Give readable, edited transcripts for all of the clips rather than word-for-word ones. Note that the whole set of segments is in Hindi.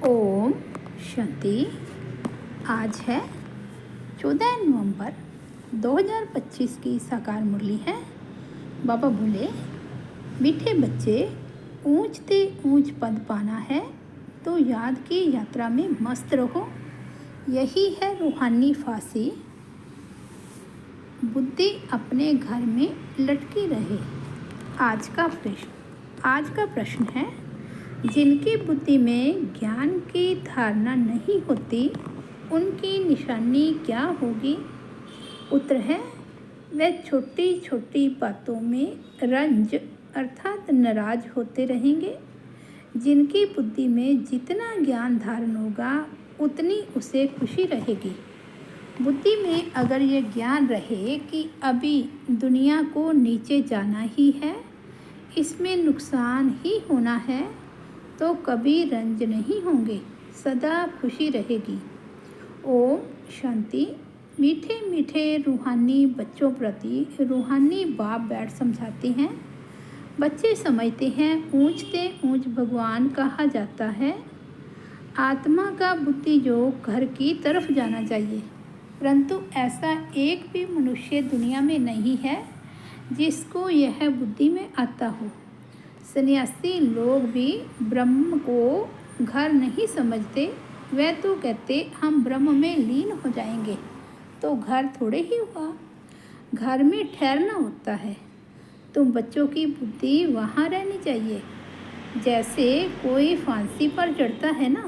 ओम शांति। आज है 14 नवंबर 2025 की साकार मुरली है। बाबा बोले, मीठे बच्चे, ऊंचते ऊंच पद पाना है तो याद की यात्रा में मस्त रहो। यही है रूहानी फांसी, बुद्धि अपने घर में लटकी रहे। आज का प्रश्न है, जिनकी बुद्धि में ज्ञान की धारणा नहीं होती उनकी निशानी क्या होगी? उत्तर है, वे छोटी छोटी बातों में रंज अर्थात नाराज होते रहेंगे। जिनकी बुद्धि में जितना ज्ञान धारण होगा उतनी उसे खुशी रहेगी। बुद्धि में अगर ये ज्ञान रहे कि अभी दुनिया को नीचे जाना ही है, इसमें नुकसान ही होना है, तो कभी रंज नहीं होंगे, सदा खुशी रहेगी। ओम शांति। मीठे मीठे रूहानी बच्चों प्रति रूहानी बाप बैठ समझाते हैं। बच्चे समझते हैं ऊंचते ऊंच भगवान कहा जाता है। आत्मा का बुद्धि जो घर की तरफ जाना चाहिए, परंतु ऐसा एक भी मनुष्य दुनिया में नहीं है जिसको यह बुद्धि में आता हो। सन्यासी लोग भी ब्रह्म को घर नहीं समझते। वे तो कहते हम ब्रह्म में लीन हो जाएंगे, तो घर थोड़े ही हुआ, घर में ठहरना होता है। तुम बच्चों की बुद्धि वहाँ रहनी चाहिए। जैसे कोई फांसी पर चढ़ता है ना,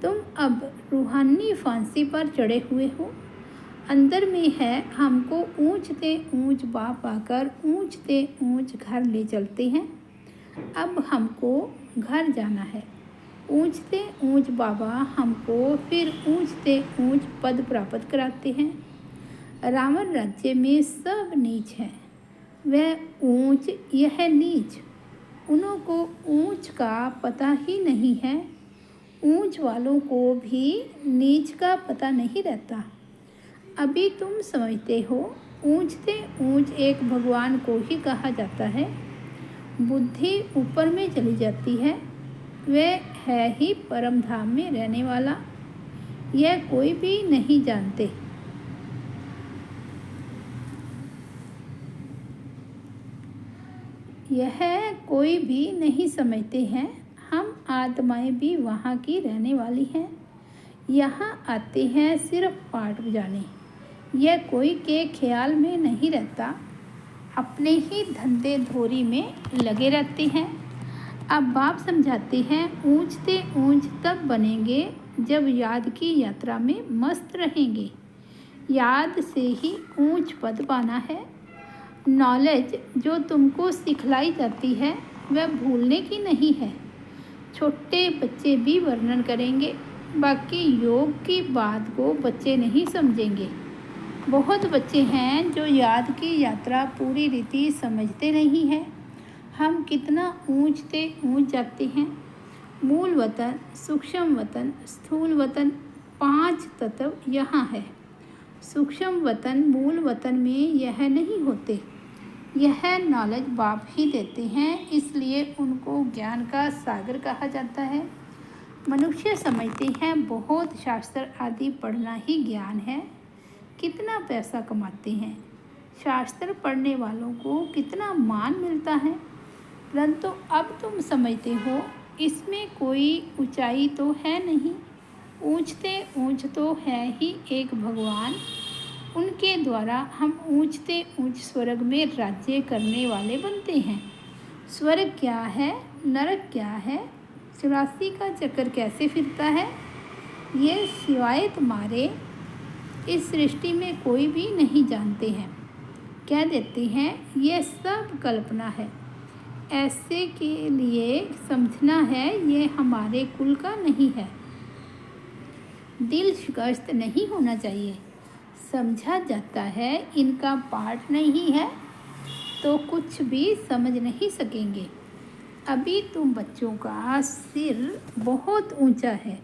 तुम अब रूहानी फांसी पर चढ़े हुए हो। अंदर में है हमको ऊंचते ऊंच बाप आकर ऊंचते ऊंच घर ले चलते हैं। अब हमको घर जाना है। ऊंचते ऊंच बाबा हमको फिर ऊंचते ऊंच पद प्राप्त कराते हैं। रावण राज्य में सब नीच है, वह ऊंच यह नीच। उन्हों को ऊंच का पता ही नहीं है। ऊंच वालों को भी नीच का पता नहीं रहता। अभी तुम समझते हो ऊंचते ऊंच एक भगवान को ही कहा जाता है। बुद्धि ऊपर में चली जाती है, वह है ही परम धाम में रहने वाला। यह कोई भी नहीं जानते। यह कोई भी नहीं समझते हैं हम आत्माएं भी वहाँ की रहने वाली हैं। यहाँ आते हैं सिर्फ पाठ बजाने। यह कोई के ख्याल में नहीं रहता, अपने ही धंधे धोरी में लगे रहते हैं। अब बाप समझाते हैं ऊंचते ऊंच तब बनेंगे जब याद की यात्रा में मस्त रहेंगे। याद से ही ऊंच पद पाना है। नॉलेज जो तुमको सिखलाई जाती है वह भूलने की नहीं है। छोटे बच्चे भी वर्णन करेंगे, बाकी योग की बात को बच्चे नहीं समझेंगे। बहुत बच्चे हैं जो याद की यात्रा पूरी रीति समझते नहीं हैं। हम कितना ऊंचते ऊंच जाते हैं। मूल वतन, सूक्ष्म वतन, स्थूल वतन, 5 तत्व यहाँ है। सूक्ष्म वतन मूल वतन में यह नहीं होते। यह नॉलेज बाप ही देते हैं, इसलिए उनको ज्ञान का सागर कहा जाता है। मनुष्य समझते हैं बहुत शास्त्र आदि पढ़ना ही ज्ञान है। कितना पैसा कमाते हैं, शास्त्र पढ़ने वालों को कितना मान मिलता है, परंतु अब तुम समझते हो इसमें कोई ऊंचाई तो है नहीं। ऊंचते ऊंच तो है ही एक भगवान। उनके द्वारा हम ऊंचते ऊंच स्वर्ग में राज्य करने वाले बनते हैं। स्वर्ग क्या है, नरक क्या है, 84 का चक्कर कैसे फिरता है, ये सिवाय तुम्हारे इस सृष्टि में कोई भी नहीं जानते हैं। कह देते हैं ये सब कल्पना है। ऐसे के लिए समझना है ये हमारे कुल का नहीं है। दिल शिकस्त नहीं होना चाहिए। समझा जाता है इनका पाठ नहीं है तो कुछ भी समझ नहीं सकेंगे। अभी तुम बच्चों का सिर बहुत ऊंचा है।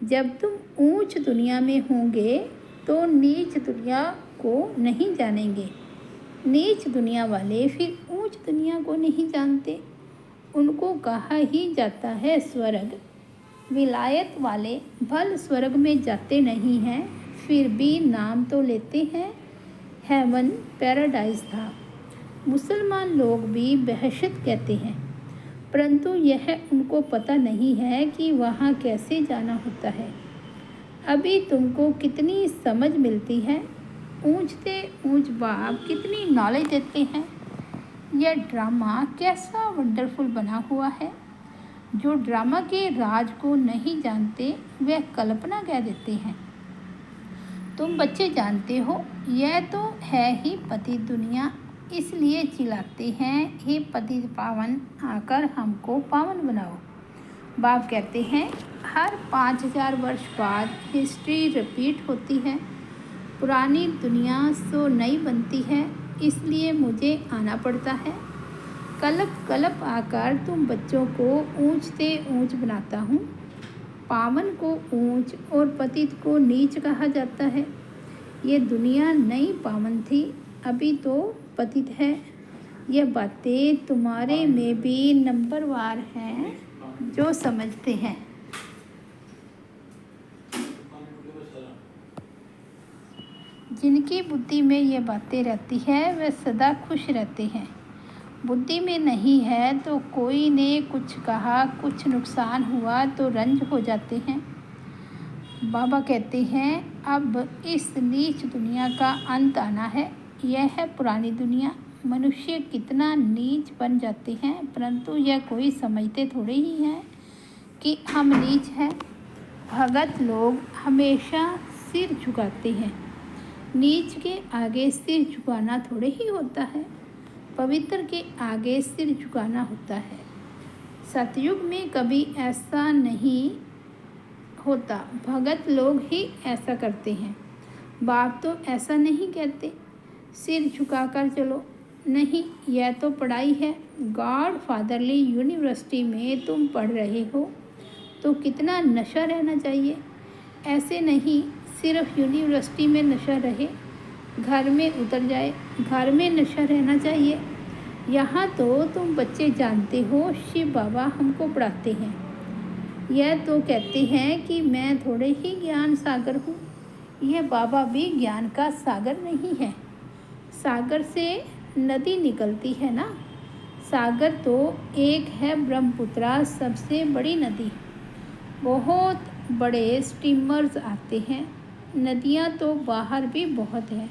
जब तुम ऊंच दुनिया में होंगे तो नीच दुनिया को नहीं जानेंगे। नीच दुनिया वाले फिर ऊंच दुनिया को नहीं जानते। उनको कहा ही जाता है स्वर्ग। विलायत वाले भल स्वर्ग में जाते नहीं हैं, फिर भी नाम तो लेते हैं हेवन पैराडाइज था। मुसलमान लोग भी बहशत कहते हैं, परंतु यह उनको पता नहीं है कि वहाँ कैसे जाना होता है। अभी तुमको कितनी समझ मिलती है। ऊंचते ऊंच बाप कितनी नॉलेज देते हैं। यह ड्रामा कैसा वंडरफुल बना हुआ है। जो ड्रामा के राज को नहीं जानते वह कल्पना कह देते हैं। तुम बच्चे जानते हो यह तो है ही पति दुनिया, इसलिए चिल्लाते हैं हे पति पावन, आकर हमको पावन बनाओ। बाप कहते हैं हर 5000 वर्ष बाद हिस्ट्री रिपीट होती है। पुरानी दुनिया सो नई बनती है, इसलिए मुझे आना पड़ता है। कलप कलप आकर तुम बच्चों को ऊंचते ऊंच बनाता हूँ। पावन को ऊंच और पतित को नीच कहा जाता है। ये दुनिया नई पावन थी, अभी तो पतित है। यह बातें तुम्हारे में भी नंबरवार हैं जो समझते हैं। जिनकी बुद्धि में ये बातें रहती है वह सदा खुश रहते हैं। बुद्धि में नहीं है तो कोई ने कुछ कहा, कुछ नुकसान हुआ तो रंज हो जाते हैं। बाबा कहते हैं अब इस नीच दुनिया का अंत आना है। यह है पुरानी दुनिया। मनुष्य कितना नीच बन जाते हैं, परंतु यह कोई समझते थोड़े ही हैं कि हम नीच हैं। भगत लोग हमेशा सिर झुकाते हैं। नीच के आगे सिर झुकाना थोड़े ही होता है, पवित्र के आगे सिर झुकाना होता है। सतयुग में कभी ऐसा नहीं होता, भगत लोग ही ऐसा करते हैं। बाप तो ऐसा नहीं कहते सिर झुकाकर चलो, नहीं, यह तो पढ़ाई है। गॉड फादरली यूनिवर्सिटी में तुम पढ़ रहे हो तो कितना नशा रहना चाहिए। ऐसे नहीं सिर्फ यूनिवर्सिटी में नशा रहे, घर में उतर जाए। घर में नशा रहना चाहिए। यहाँ तो तुम बच्चे जानते हो शिव बाबा हमको पढ़ाते हैं। यह तो कहते हैं कि मैं थोड़े ही ज्ञान सागर हूँ। यह बाबा भी ज्ञान का सागर नहीं है। सागर से नदी निकलती है ना। सागर तो एक है, ब्रह्मपुत्रा सबसे बड़ी नदी। बहुत बड़े स्टीमर्स आते हैं। नदियाँ तो बाहर भी बहुत हैं।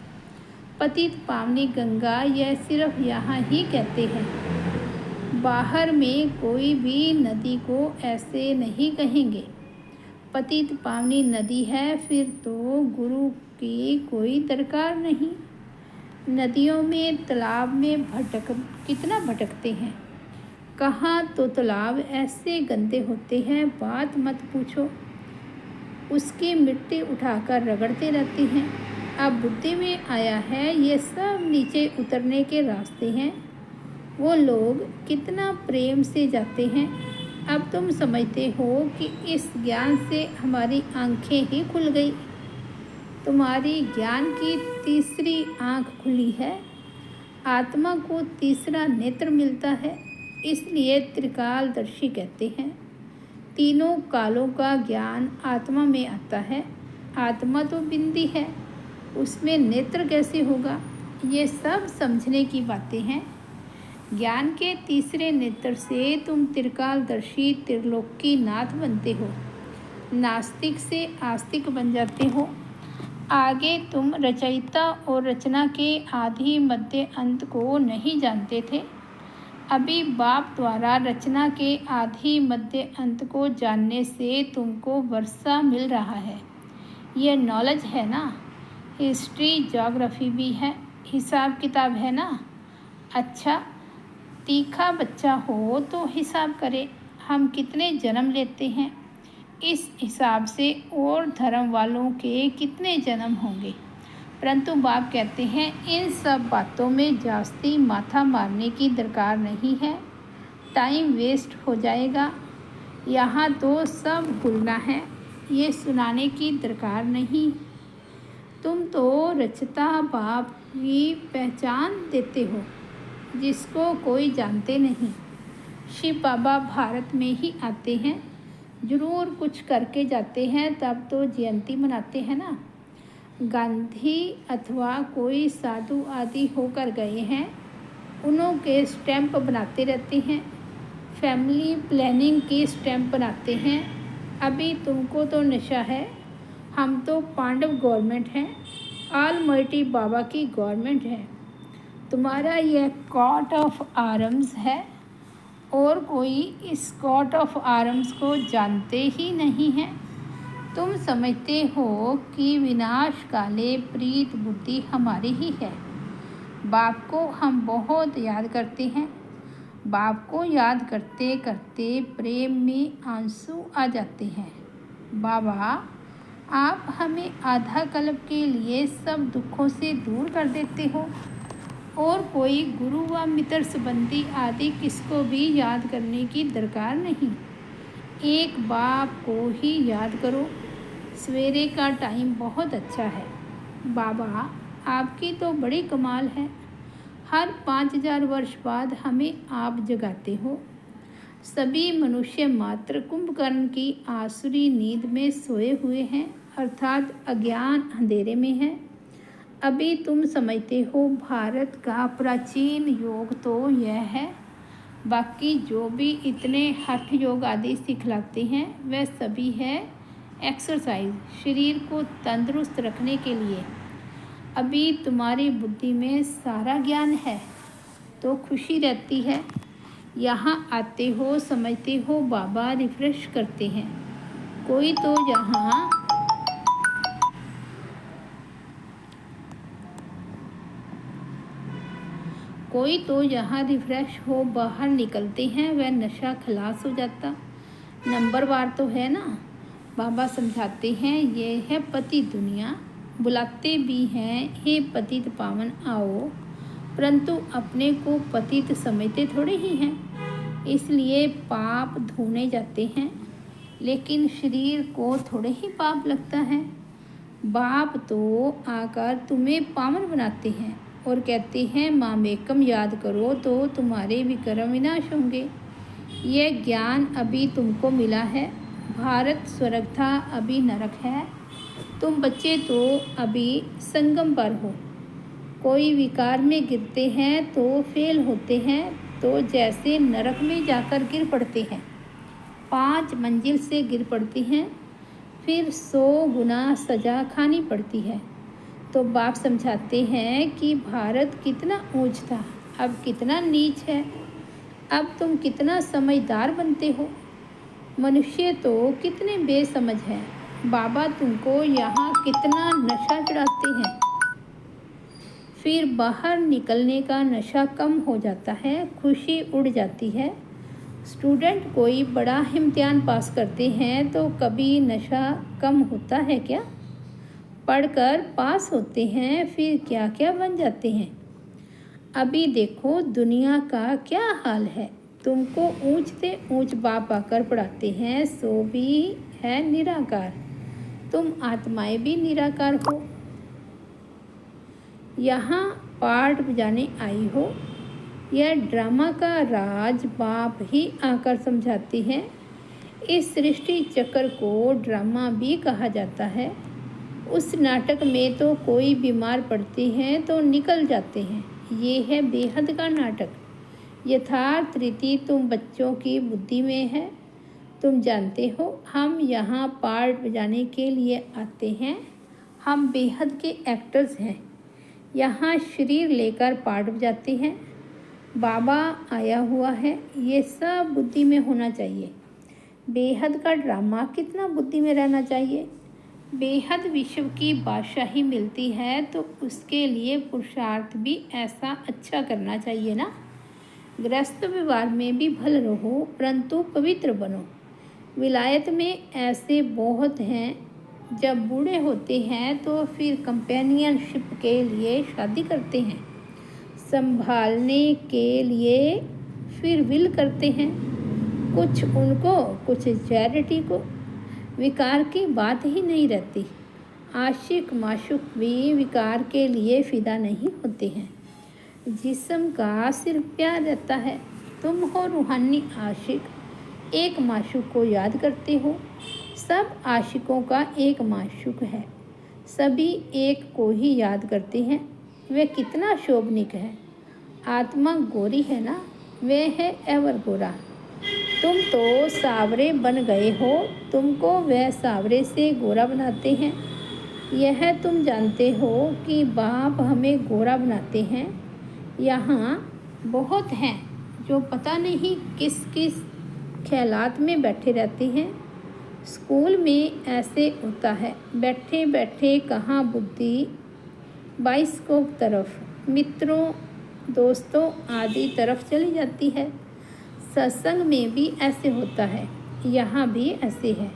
पतित पावनी गंगा यह सिर्फ यहाँ ही कहते हैं, बाहर में कोई भी नदी को ऐसे नहीं कहेंगे। पतित पावनी नदी है, फिर तो गुरु की कोई दरकार नहीं। नदियों में तालाब में कितना भटकते हैं। कहाँ तो तालाब ऐसे गंदे होते हैं, बात मत पूछो। उसकी मिट्टी उठाकर रगड़ते रहते हैं। अब बुद्धि में आया है ये सब नीचे उतरने के रास्ते हैं। वो लोग कितना प्रेम से जाते हैं। अब तुम समझते हो कि इस ज्ञान से हमारी आंखें ही खुल गई। तुम्हारी ज्ञान की तीसरी आंख खुली है। आत्मा को तीसरा नेत्र मिलता है, इसलिए त्रिकालदर्शी कहते हैं। तीनों कालों का ज्ञान आत्मा में आता है। आत्मा तो बिंदी है, उसमें नेत्र कैसे होगा। ये सब समझने की बातें हैं। ज्ञान के तीसरे नेत्र से तुम त्रिकालदर्शी त्रिलोकी नाथ बनते हो। नास्तिक से आस्तिक बन जाते हो। आगे तुम रचयिता और रचना के आदि मध्य अंत को नहीं जानते थे। अभी बाप द्वारा रचना के आदि मध्य अंत को जानने से तुमको वर्षा मिल रहा है। यह नॉलेज है ना। हिस्ट्री ज्योग्राफी भी है, हिसाब किताब है ना। अच्छा, तीखा बच्चा हो तो हिसाब करे हम कितने जन्म लेते हैं, इस हिसाब से और धर्म वालों के कितने जन्म होंगे। परंतु बाप कहते हैं इन सब बातों में जास्ती माथा मारने की दरकार नहीं है, टाइम वेस्ट हो जाएगा। यहाँ तो सब भूलना है, ये सुनाने की दरकार नहीं। तुम तो रचता बाप की पहचान देते हो जिसको कोई जानते नहीं। शिव बाबा भारत में ही आते हैं, ज़रूर कुछ करके जाते हैं, तब तो जयंती मनाते हैं ना। गांधी अथवा कोई साधु आदि होकर गए हैं, उन्हों के स्टैंप बनाते रहते हैं, फैमिली प्लानिंग के स्टैंप बनाते हैं। अभी तुमको तो नशा है, हम तो पांडव गवर्नमेंट हैं, ऑलमाइटी बाबा की गवर्नमेंट है। तुम्हारा यह कॉट ऑफ आर्म्स है और कोई इस कॉट ऑफ आर्म्स को जानते ही नहीं है। तुम समझते हो कि विनाश काले प्रीत बुद्धि हमारी ही है। बाप को हम बहुत याद करते हैं। बाप को याद करते करते प्रेम में आंसू आ जाते हैं। बाबा, आप हमें आधा कल्प के लिए सब दुखों से दूर कर देते हो और कोई गुरु व मित्र संबंधी आदि किसको भी याद करने की दरकार नहीं। एक बाप को ही याद करो। सवेरे का टाइम बहुत अच्छा है। बाबा, आपकी तो बड़ी कमाल है। हर 5000 वर्ष बाद हमें आप जगाते हो। सभी मनुष्य मात्र कुंभकर्ण की आसुरी नींद में सोए हुए हैं, अर्थात अज्ञान अंधेरे में है। अभी तुम समझते हो भारत का प्राचीन योग तो यह है। बाकी जो भी इतने हठ योग आदि सिखलाते हैं वह सभी है एक्सरसाइज, शरीर को तंदुरुस्त रखने के लिए। अभी तुम्हारी बुद्धि में सारा ज्ञान है तो खुशी रहती है। यहाँ आते हो, समझते हो बाबा रिफ्रेश करते हैं। कोई तो यहाँ रिफ्रेश हो बाहर निकलते हैं, वह नशा खलास हो जाता। नंबर वार तो है ना। बाबा समझाते हैं, ये है पति दुनिया। बुलाते भी हैं, हे पतित पावन आओ, परंतु अपने को पतित समझते थोड़े ही हैं। इसलिए पाप धोने जाते हैं, लेकिन शरीर को थोड़े ही पाप लगता है। बाप तो आकर तुम्हें पावन बनाते हैं और कहते हैं मामेकम याद करो तो तुम्हारे विक्रम विनाश होंगे। यह ज्ञान अभी तुमको मिला है। भारत स्वर्ग था, अभी नरक है। तुम बच्चे तो अभी संगम पर हो। कोई विकार में गिरते हैं तो फेल होते हैं, तो जैसे नरक में जाकर गिर पड़ते हैं, 5 मंजिल से गिर पड़ती हैं, फिर 100 गुना सज़ा खानी पड़ती है। तो बाप समझाते हैं कि भारत कितना ऊंच था, अब कितना नीच है। अब तुम कितना समझदार बनते हो। मनुष्य तो कितने बेसमझ हैं। बाबा तुमको यहाँ कितना नशा चढ़ाते हैं, फिर बाहर निकलने का नशा कम हो जाता है, खुशी उड़ जाती है। स्टूडेंट कोई बड़ा इम्तिहान पास करते हैं तो कभी नशा कम होता है क्या? पढ़कर पास होते हैं, फिर क्या क्या बन जाते हैं। अभी देखो दुनिया का क्या हाल है। तुमको ऊंच से ऊंच बाप आकर पढ़ाते हैं, सो भी है निराकार। तुम आत्माएं भी निराकार हो। यहाँ पाठ बजाने आई हो। यह ड्रामा का राज बाप ही आकर समझाती है। इस सृष्टि चक्र को ड्रामा भी कहा जाता है। उस नाटक में तो कोई बीमार पड़ते हैं तो निकल जाते हैं। ये है बेहद का नाटक। यथार्थ रीति तुम बच्चों की बुद्धि में है। तुम जानते हो हम यहाँ पार्ट बजाने के लिए आते हैं। हम बेहद के एक्टर्स हैं। यहाँ शरीर लेकर पार्ट बजाते हैं। बाबा आया हुआ है, ये सब बुद्धि में होना चाहिए। बेहद का ड्रामा कितना बुद्धि में रहना चाहिए। बेहद विश्व की बादशाही मिलती है तो उसके लिए पुरुषार्थ भी ऐसा अच्छा करना चाहिए ना। गृहस्थ व्यवहार में भी भल रहो, परंतु पवित्र बनो। विलायत में ऐसे बहुत हैं, जब बूढ़े होते हैं तो फिर कंपेनियनशिप के लिए शादी करते हैं, संभालने के लिए फिर विल करते हैं, कुछ उनको कुछ चैरिटी को। विकार की बात ही नहीं रहती। आशिक माशुक भी विकार के लिए फिदा नहीं होते हैं। जिस्म का सिर्फ प्यार रहता है। तुम हो रूहानी आशिक। एक माशूक को याद करते हो। सब आशिकों का एक माशूक है, सभी एक को ही याद करते हैं। वह कितना शोभनिक है। आत्मा गोरी है ना, वह है एवर गोरा। तुम तो सावरे बन गए हो, तुमको वह सावरे से गोरा बनाते हैं। यह तुम जानते हो कि बाप हमें गोरा बनाते हैं। यहाँ बहुत हैं जो पता नहीं किस किस ख्यालात में बैठे रहते हैं। स्कूल में ऐसे होता है, बैठे बैठे कहाँ बुद्धि बाइस्कोप तरफ, मित्रों दोस्तों आदि तरफ चली जाती है। सत्संग में भी ऐसे होता है, यहाँ भी ऐसे है।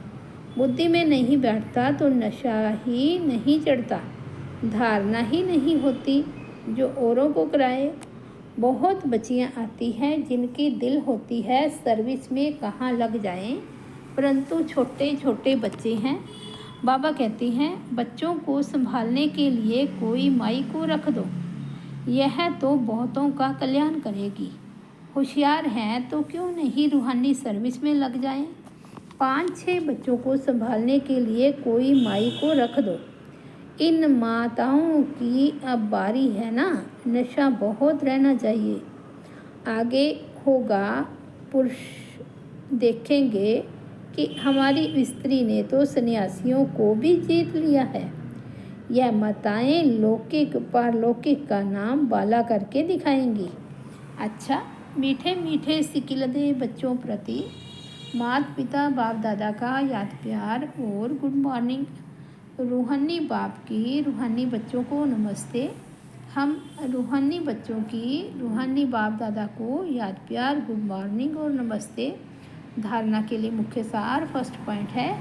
बुद्धि में नहीं बैठता तो नशा ही नहीं चढ़ता, धारणा ही नहीं होती जो औरों को कराए। बहुत बच्चियाँ आती हैं जिनकी दिल होती है सर्विस में कहाँ लग जाएं, परंतु छोटे छोटे बच्चे हैं। बाबा कहते हैं बच्चों को संभालने के लिए कोई माई को रख दो, यह तो बहुतों का कल्याण करेगी। होशियार हैं तो क्यों नहीं रूहानी सर्विस में लग जाएं। 5-6 बच्चों को संभालने के लिए कोई माई को रख दो। इन माताओं की अब बारी है ना, नशा बहुत रहना चाहिए। आगे होगा पुरुष देखेंगे कि हमारी स्त्री ने तो सन्यासियों को भी जीत लिया है। यह माताएं लौकिक पारलौकिक का नाम बाला करके दिखाएंगी। अच्छा, मीठे मीठे सिकिलदे बच्चों प्रति माता पिता बाप दादा का याद प्यार और गुड मॉर्निंग। रूहानी बाप की रूहानी बच्चों को नमस्ते। हम रूहानी बच्चों की रूहानी बाप दादा को याद प्यार गुड मॉर्निंग और नमस्ते। धारणा के लिए मुख्य सार फर्स्ट पॉइंट है,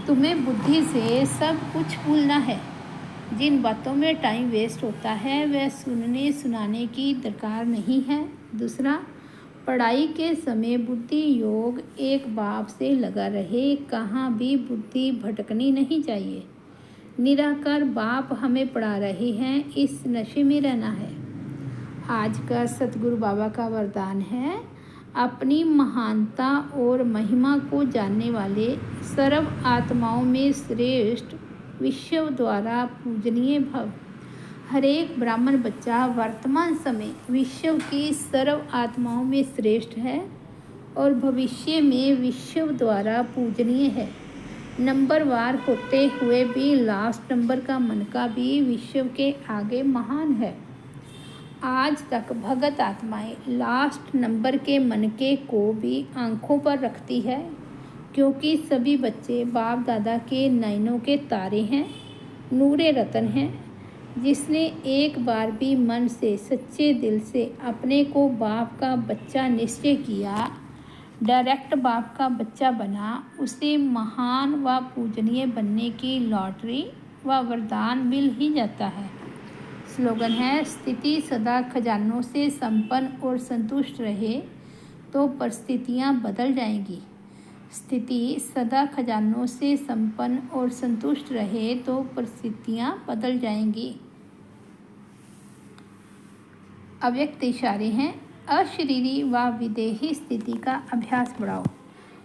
तुम्हें बुद्धि से सब कुछ भूलना है। जिन बातों में टाइम वेस्ट होता है वह सुनने सुनाने की दरकार नहीं है। दूसरा, पढ़ाई के समय बुद्धि योग एक बाप से लगा रहे, कहाँ भी बुद्धि भटकनी नहीं चाहिए। निराकार बाप हमें पढ़ा रहे हैं, इस नशे में रहना है। आज का सतगुरु बाबा का वरदान है, अपनी महानता और महिमा को जानने वाले सर्व आत्माओं में श्रेष्ठ, विश्व द्वारा पूजनीय भव। हरेक ब्राह्मण बच्चा वर्तमान समय विश्व की सर्व आत्माओं में श्रेष्ठ है और भविष्य में विश्व द्वारा पूजनीय है। नंबरवार होते हुए भी लास्ट नंबर का मन का भी विश्व के आगे महान है। आज तक भगत आत्माएं लास्ट नंबर के मन के को भी आंखों पर रखती है, क्योंकि सभी बच्चे बाप दादा के नयनों के तारे हैं, नूरे रतन हैं। जिसने एक बार भी मन से सच्चे दिल से अपने को बाप का बच्चा निश्चय किया, डायरेक्ट बाप का बच्चा बना, उसे महान व पूजनीय बनने की लॉटरी व वरदान मिल ही जाता है। स्लोगन है, स्थिति सदा खजानों से संपन्न और संतुष्ट रहे तो परिस्थितियाँ बदल जाएंगी। स्थिति सदा खजानों से संपन्न और संतुष्ट रहे तो परिस्थितियाँ बदल जाएंगी। अव्यक्त इशारे हैं, अशरीरी व विदेही स्थिति का अभ्यास बढ़ाओ।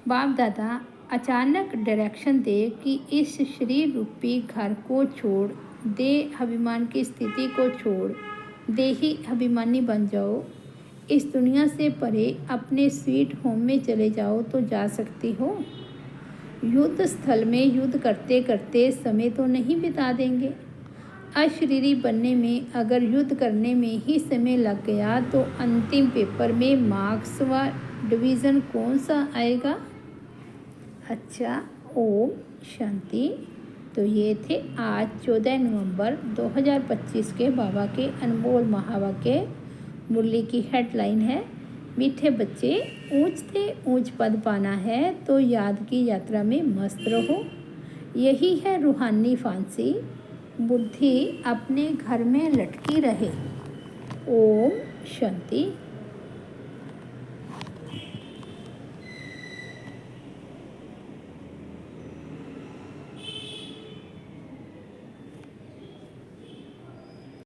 बाप दादा अचानक डायरेक्शन दे कि इस शरीर रूपी घर को छोड़, देह अभिमान की स्थिति को छोड़ देही अभिमानी बन जाओ, इस दुनिया से परे अपने स्वीट होम में चले जाओ तो जा सकती हो। युद्ध स्थल में युद्ध करते करते समय तो नहीं बिता देंगे। अशरीरी बनने में अगर युद्ध करने में ही समय लग गया तो अंतिम पेपर में मार्क्स व डिवीज़न कौन सा आएगा। अच्छा, ओम शांति। तो ये थे आज 14 नवंबर 2025 के बाबा के अनमोल महावाक्य। मुरली की हेडलाइन है, मीठे बच्चे ऊंच से ऊंच पद पाना है तो याद की यात्रा में मस्त रहो। यही है रूहानी फांसी, बुद्धि अपने घर में लटकी रहे। ओम शांति।